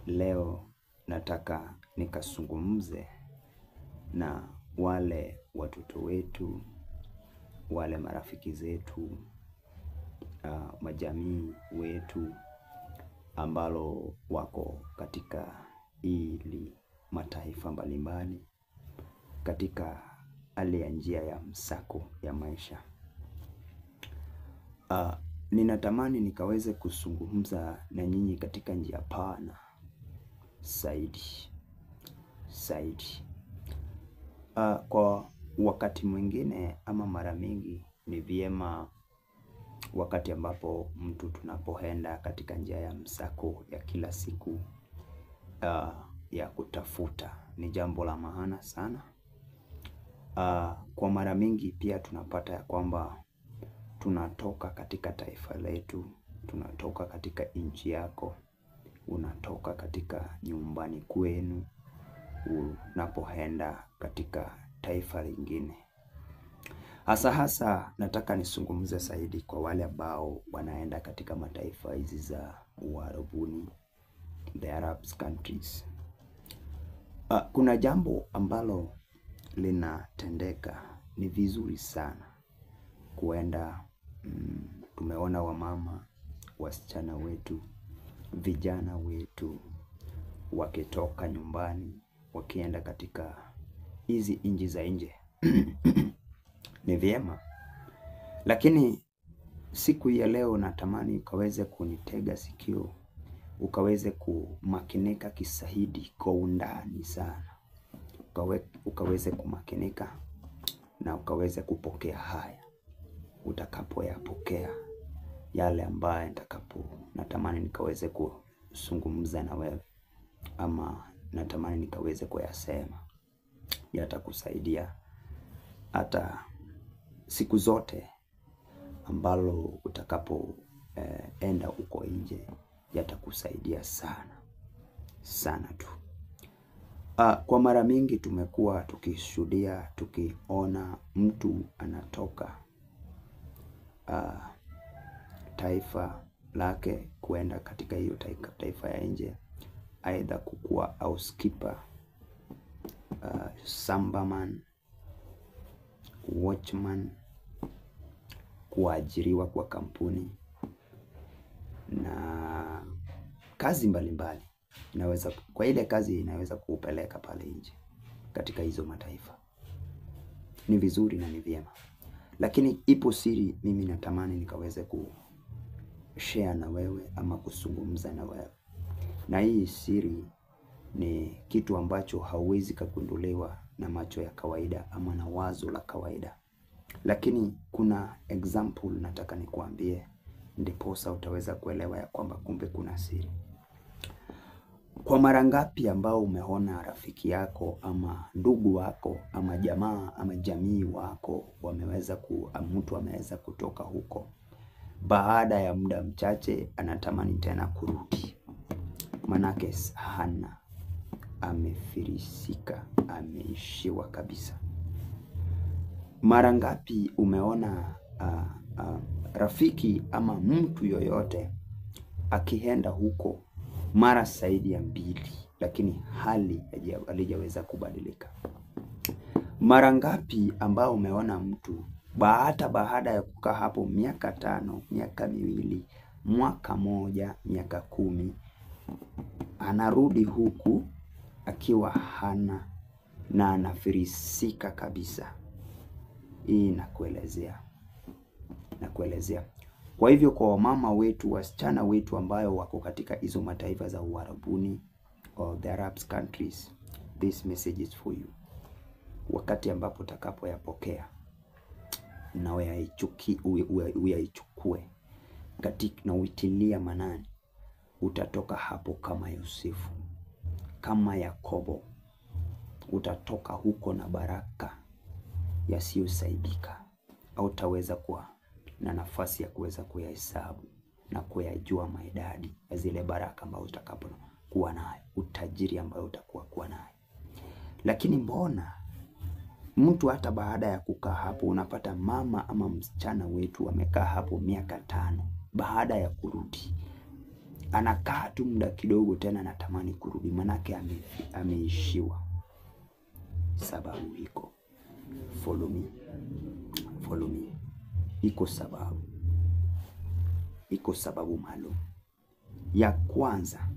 Leo nataka nikazungumze na wale watoto wetu, wale marafiki zetu, majamii wetu ambalo wako katika hili mataifa mbalimbali, katika hali ya njia ya msako ya maisha. Ninatamani nikaweze kuzungumza na nyinyi katika njia pana zaidi. Kwa wakati mwingine ama mara mingi ni vyema wakati ambapo mtu tunapoenda katika njia ya msako ya kila siku ya kutafuta, ni jambo la maana sana. Kwa mara mingi pia tunapata ya kwamba tunatoka katika taifa letu, tunatoka katika nchi yako, unatoka katika nyumbani kwenu, unapoenda katika taifa lingine. Hasa nataka nizungumze zaidi kwa wale ambao wanaenda katika mataifa hizi za Uarabuni, the Arab countries. Kuna jambo ambalo linatendeka, ni vizuri sana kuenda. Tumeona wamama, wasichana wetu, vijana wetu wakitoka nyumbani wakienda katika hizi nchi za nje. Ni vyema, lakini siku ya leo natamani ukaweze kunitega sikio, ukaweze kumakinika kisahidi kwa undani sana, ukaweze kumakinika na ukaweze kupokea haya. Utakapoyapokea yale ambaye natamani nikaweze kuzungumza na wewe, ama natamani nikaweze kuyasema, yatakusaidia hata siku zote ambalo utakapo enda uko nje, yatakusaidia sana tu. Kwa mara mingi tumekuwa tukishuhudia, tukiona mtu anatoka taifa lake kuenda katika hiyo taifa ya nje, aidha kukuwa housekeeper, sambaman, watchman, kuajiriwa kwa kampuni na kazi mbalimbali. Kwa ile kazi inaweza kupeleka pale nje katika hizo mataifa. Ni vizuri na ni vyema, lakini ipo siri mimi natamani nikaweze kushare na wewe ama kuzungumza na wewe. Na hii siri ni kitu ambacho hauwezi kugunduliwa na macho ya kawaida ama na wazo la kawaida. Lakini kuna example nataka nikuambie, ndiposa utaweza kuelewa ya kwamba kumbe kuna siri. Kwa mara ngapi ambao umeona rafiki yako ama ndugu wako ama jamaa ama jamii wako mtu ameweza kutoka huko, baada ya muda mchache anatamani tena kurudi, manake hana, amefirisika, ameishiwa kabisa. Mara ngapi umeona rafiki ama mtu yoyote akienda huko mara zaidi ya 2, lakini hali halijaweza kubadilika? Mara ngapi ambao umeona mtu baada ya kukaa hapo miaka 5, miaka 2, mwaka 1, miaka 10, anarudi huku akiwa hana na anafirisika kabisa? Hii nakuelezea. Kwa hivyo kwa wamama wetu, wasichana wetu ambayo wako katika hizo mataifa za Uarabuni or the Arab countries, this message is for you. Wakati ambapo utakapoyapokea na uyaichukue katika na uitilia manani, utatoka hapo kama Yosefu, kama Yakobo. Utatoka huko na baraka yasiyosaidika. Hautaweza kuwa na nafasi ya kuweza kuyahesabu na kuyajua maidadi ya zile baraka ambazo utakapokuwa nayo, utajiri ambao utakuwa nayo. Lakini mbona mtu hata baada ya kukaa hapo, unapata mama ama msichana wetu wamekaa hapo miaka 5, baada ya kurudi anakaa tu muda kidogo tena anatamani kurudi, manake ameishiwa. Sababu iko. Follow me. Follow me. Iko sababu. Iko sababu maalum. Ya kwanza,